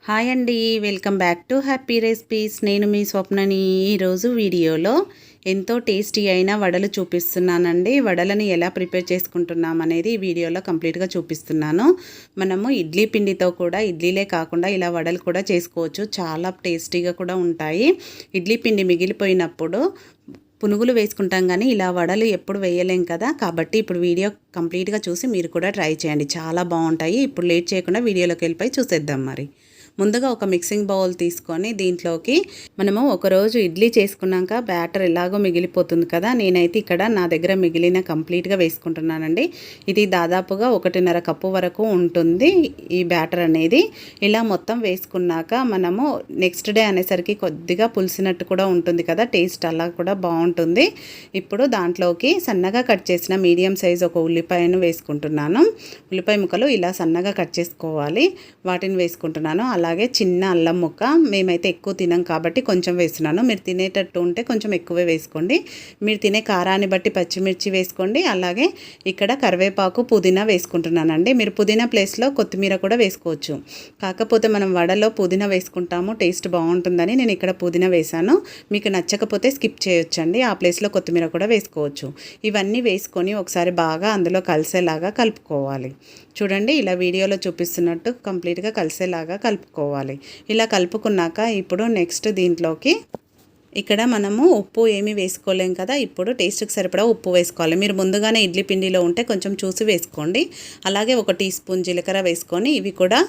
Hi అండి, welcome back to happy recipes. నేను మీ స్వప్నని. ఈరోజు వీడియోలో ఎంతో టేస్టీ అయిన వడలు చూపిస్తున్నానండి. వడలని ఎలా ప్రిపేర్ చేసుకుంటున్నాం అనేది ఈ వీడియోలో కంప్లీట్గా చూపిస్తున్నాను. మనము ఇడ్లీ పిండితో కూడా ఇడ్లీలే కాకుండా ఇలా వడలు కూడా చేసుకోవచ్చు. చాలా టేస్టీగా కూడా ఉంటాయి. ఇడ్లీ పిండి మిగిలిపోయినప్పుడు పునుగులు వేసుకుంటాం, కానీ ఇలా వడలు ఎప్పుడు వేయలేం కదా. కాబట్టి ఇప్పుడు వీడియో కంప్లీట్గా చూసి మీరు కూడా ట్రై చేయండి, చాలా బాగుంటాయి. ఇప్పుడు లేట్ చేయకుండా వీడియోలోకి వెళ్ళిపోయి చూసేద్దాం. మరి ముందుగా ఒక మిక్సింగ్ బౌల్ తీసుకొని దీంట్లోకి మనము ఒకరోజు ఇడ్లీ చేసుకున్నాక బ్యాటర్ ఎలాగో మిగిలిపోతుంది కదా. నేనైతే ఇక్కడ నా దగ్గర మిగిలిన కంప్లీట్గా వేసుకుంటున్నానండి. ఇది దాదాపుగా 1.5 కప్పు వరకు ఉంటుంది ఈ బ్యాటర్ అనేది. ఇలా మొత్తం వేసుకున్నాక మనము నెక్స్ట్ డే అనేసరికి కొద్దిగా పులిసినట్టు కూడా ఉంటుంది కదా, టేస్ట్ అలా కూడా బాగుంటుంది. ఇప్పుడు దాంట్లోకి సన్నగా కట్ చేసిన మీడియం సైజ్ ఒక ఉల్లిపాయను వేసుకుంటున్నాను. ఉల్లిపాయ ముక్కలు ఇలా సన్నగా కట్ చేసుకోవాలి, వాటిని వేసుకుంటున్నాను. అలాగే చిన్న అల్లం ముక్క, మేమైతే ఎక్కువ తినం కాబట్టి కొంచెం వేస్తున్నాను. మీరు తినేటట్టు ఉంటే కొంచెం ఎక్కువే వేసుకోండి. మీరు తినే కారాన్ని బట్టి పచ్చిమిర్చి వేసుకోండి. అలాగే ఇక్కడ కరివేపాకు, పుదీనా వేసుకుంటున్నానండి. మీరు పుదీనా ప్లేస్లో కొత్తిమీర కూడా వేసుకోవచ్చు. కాకపోతే మనం వడలో పుదీనా వేసుకుంటాము, టేస్ట్ బాగుంటుందని నేను ఇక్కడ పుదీనా వేసాను. మీకు నచ్చకపోతే స్కిప్ చేయొచ్చండి, ఆ ప్లేస్లో కొత్తిమీర కూడా వేసుకోవచ్చు. ఇవన్నీ వేసుకొని ఒకసారి బాగా అందులో కలిసేలాగా కలుపుకోవాలి. చూడండి, ఇలా వీడియోలో చూపిస్తున్నట్టు కంప్లీట్గా కలిసేలాగా కలుపుకోవాలి. ఇలా కలుపుకున్నాక ఇప్పుడు నెక్స్ట్ దీంట్లోకి ఇక్కడ మనము ఉప్పు ఏమీ వేసుకోలేం కదా. ఇప్పుడు టేస్ట్కి సరిపడా ఉప్పు వేసుకోవాలి. మీరు ముందుగానే ఇడ్లీ పిండిలో ఉంటే కొంచెం చూసి వేసుకోండి. అలాగే 1 టీ స్పూన్ జీలకర్ర వేసుకొని ఇవి కూడా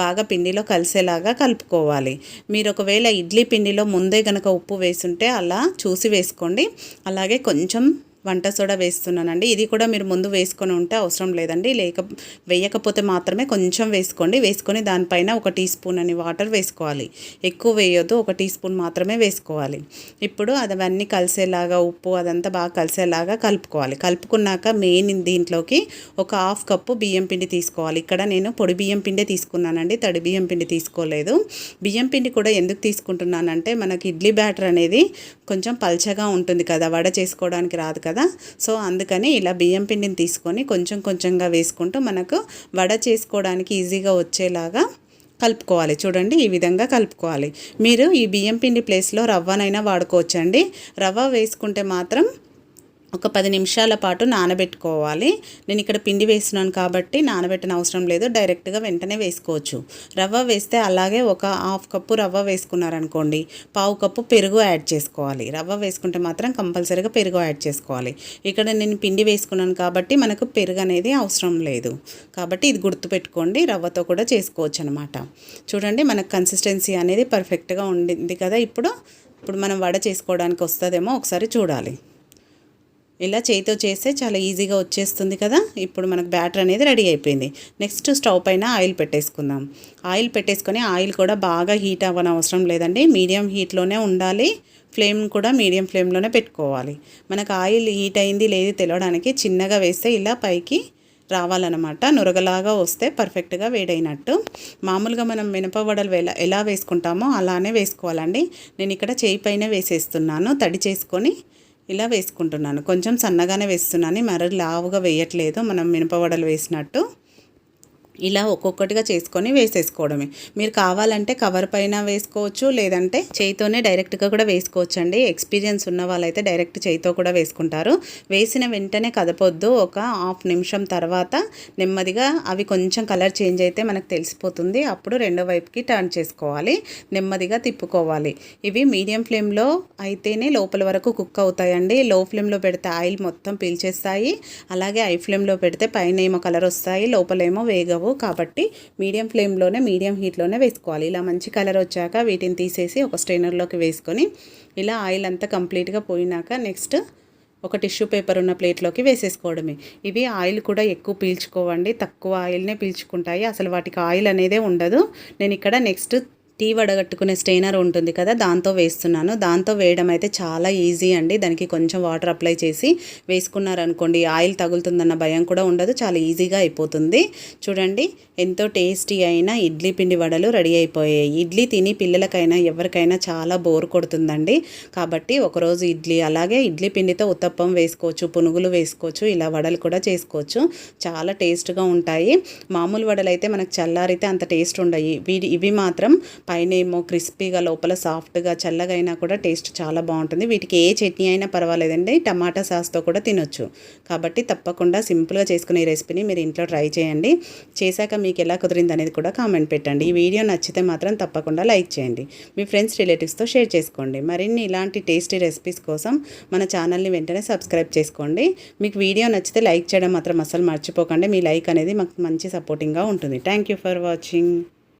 బాగా పిండిలో కలిసేలాగా కలుపుకోవాలి. మీరు ఒకవేళ ఇడ్లీ పిండిలో ముందే కనుక ఉప్పు వేసుంటే అలా చూసి వేసుకోండి. అలాగే కొంచెం వంట సోడా వేస్తున్నానండి. ఇది కూడా మీరు ముందు వేసుకొని ఉంటే అవసరం లేదండి, వేయకపోతే మాత్రమే కొంచెం వేసుకోండి. వేసుకొని దానిపైన 1 టీ స్పూన్ అని వాటర్ వేసుకోవాలి. ఎక్కువ వేయొద్దు, 1 టీ స్పూన్ మాత్రమే వేసుకోవాలి. ఇప్పుడు అవన్నీ కలిసేలాగా ఉప్పు అదంతా బాగా కలిసేలాగా కలుపుకోవాలి. కలుపుకున్నాక మెయిన్ దీంట్లోకి ఒక 1/2 కప్పు బియ్యం పిండి తీసుకోవాలి. ఇక్కడ నేను పొడి బియ్యం పిండే తీసుకున్నానండి, తడి బియ్యం పిండి తీసుకోలేదు. బియ్యం పిండి కూడా ఎందుకు తీసుకుంటున్నానంటే మనకి ఇడ్లీ బ్యాటర్ అనేది కొంచెం పల్చగా ఉంటుంది కదా, వడ చేసుకోవడానికి రాదు కదా. సో అందుకని ఇలా బియ్యం పిండిని తీసుకొని కొంచెం కొంచెంగా వేసుకుంటూ మనకు వడ చేసుకోవడానికి ఈజీగా వచ్చేలాగా కలుపుకోవాలి. చూడండి, ఈ విధంగా కలుపుకోవాలి. మీరు ఈ బియ్యం పిండి ప్లేస్లో రవ్వనైనా వాడుకోవచ్చండి. రవ్వ వేసుకుంటే మాత్రం ఒక 10 నిమిషాల పాటు నానబెట్టుకోవాలి. నేను ఇక్కడ పిండి వేస్తున్నాను కాబట్టి నానబెట్టిన అవసరం లేదు, డైరెక్ట్గా వెంటనే వేసుకోవచ్చు. రవ్వ వేస్తే అలాగే ఒక 1/2 కప్పు రవ్వ వేసుకున్నారనుకోండి, 1/4 కప్పు పెరుగు యాడ్ చేసుకోవాలి. రవ్వ వేసుకుంటే మాత్రం కంపల్సరీగా పెరుగు యాడ్ చేసుకోవాలి. ఇక్కడ నేను పిండి వేసుకున్నాను కాబట్టి మనకు పెరుగు అనేది అవసరం లేదు, కాబట్టి ఇది గుర్తుపెట్టుకోండి. రవ్వతో కూడా చేసుకోవచ్చు అనమాట. చూడండి, మనకు కన్సిస్టెన్సీ అనేది పర్ఫెక్ట్గా ఉండింది కదా. ఇప్పుడు మనం వడ చేసుకోవడానికి వస్తుందేమో ఒకసారి చూడాలి. ఇలా చేతితో చేస్తే చాలా ఈజీగా వచ్చేస్తుంది కదా. ఇప్పుడు మనకు బ్యాటర్ అనేది రెడీ అయిపోయింది. నెక్స్ట్ స్టవ్ పైన ఆయిల్ పెట్టేసుకుందాం. ఆయిల్ పెట్టేసుకొని ఆయిల్ కూడా బాగా హీట్ అవ్వని అవసరం లేదండి, మీడియం హీట్లోనే ఉండాలి. ఫ్లేమ్ కూడా మీడియం ఫ్లేమ్లోనే పెట్టుకోవాలి. మనకు ఆయిల్ హీట్ అయింది లేదు తెలవడానికి చిన్నగా వేస్తే ఇలా పైకి రావాలన్నమాట, నురగలాగా వస్తే పర్ఫెక్ట్గా వేడైనట్టు. మామూలుగా మనం మినపవడలు ఎలా వేసుకుంటామో అలానే వేసుకోవాలండి. నేను ఇక్కడ చేయి పైన వేసేస్తున్నాను, తడి చేసుకొని ఇలా వేసుకుంటున్నాను. కొంచెం సన్నగానే వేస్తున్నాను, మరీ లావుగా వేయట్లేదు మనం మినపవడలు వేసినట్టు. ఇలా ఒక్కొక్కటిగా చేసుకొని వేసేసుకోవడమే. మీరు కావాలంటే కవర్ పైన వేసుకోవచ్చు, లేదంటే చేయితోనే డైరెక్ట్గా కూడా వేసుకోవచ్చు అండి. ఎక్స్పీరియన్స్ ఉన్న వాళ్ళైతే డైరెక్ట్ చేయితో కూడా వేసుకుంటారు. వేసిన వెంటనే కదపొద్దు, ఒక 1/2 నిమిషం తర్వాత నెమ్మదిగా అవి కొంచెం కలర్ చేంజ్ అయితే మనకు తెలిసిపోతుంది. అప్పుడు రెండో వైపుకి టర్న్ చేసుకోవాలి, నెమ్మదిగా తిప్పుకోవాలి. ఇవి మీడియం ఫ్లేమ్లో అయితేనే లోపల వరకు కుక్ అవుతాయండి. లో ఫ్లేమ్లో పెడితే ఆయిల్ మొత్తం పీల్చేస్తాయి. అలాగే హై ఫ్లేమ్లో పెడితే పైన ఏమో కలర్ వస్తాయి, లోపలేమో వేగవు. కాబట్టి మీడియం ఫ్లేమ్లోనే మీడియం హీట్లోనే వేసుకోవాలి. ఇలా మంచి కలర్ వచ్చాక వీటిని తీసేసి ఒక స్ట్రైనర్లోకి వేసుకొని ఇలా ఆయిల్ అంతా కంప్లీట్గా పోయినాక నెక్స్ట్ ఒక టిష్యూ పేపర్ ఉన్న ప్లేట్లోకి వేసేసుకోవడమే. ఇవి ఆయిల్ కూడా ఎక్కువ పీల్చుకోవండి, తక్కువ ఆయిల్నే పీల్చుకుంటాయి, అసలు వాటికి ఆయిల్ అనేదే ఉండదు. నేను ఇక్కడ నెక్స్ట్ టీ వడగట్టుకునే స్ట్రెయినర్ ఉంటుంది కదా, దాంతో వేస్తున్నాను. దాంతో వేయడం అయితే చాలా ఈజీ అండి. దానికి కొంచెం వాటర్ అప్లై చేసి వేసుకున్నారనుకోండి, ఆయిల్ తగులుతుందన్న భయం కూడా ఉండదు, చాలా ఈజీగా అయిపోతుంది. చూడండి, ఎంతో టేస్టీ అయిన ఇడ్లీ పిండి వడలు రెడీ అయిపోయాయి. ఇడ్లీ తిని పిల్లలకైనా ఎవరికైనా చాలా బోర్ కొడుతుందండి. కాబట్టి ఒకరోజు ఇడ్లీ, అలాగే ఇడ్లీ పిండితో ఉత్తప్పం వేసుకోవచ్చు, పునుగులు వేసుకోవచ్చు, ఇలా వడలు కూడా చేసుకోవచ్చు. చాలా టేస్ట్గా ఉంటాయి. మామూలు వడలు అయితే మనకు చల్లారితే అంత టేస్ట్ ఉండయి. ఇవి మాత్రం పైన ఏమో క్రిస్పీగా, లోపల సాఫ్ట్గా, చల్లగా అయినా కూడా టేస్ట్ చాలా బాగుంటుంది. వీటికి ఏ చట్నీ అయినా పర్వాలేదండి, టమాటా సాస్తో కూడా తినొచ్చు. కాబట్టి తప్పకుండా సింపుల్గా చేసుకునే ఈ రెసిపీని మీరు ఇంట్లో ట్రై చేయండి. చేశాక మీకు ఎలా కుదిరింది అనేది కూడా కామెంట్ పెట్టండి. ఈ వీడియో నచ్చితే మాత్రం తప్పకుండా లైక్ చేయండి. మీ ఫ్రెండ్స్, రిలేటివ్స్తో షేర్ చేసుకోండి. మరిన్ని ఇలాంటి టేస్టీ రెసిపీస్ కోసం మన ఛానల్ని వెంటనే సబ్స్క్రైబ్ చేసుకోండి. మీకు వీడియో నచ్చితే లైక్ చేయడం మాత్రం అసలు మర్చిపోకండి. మీ లైక్ అనేది మాకు మంచి సపోర్టింగ్గా ఉంటుంది. Thank you for watching.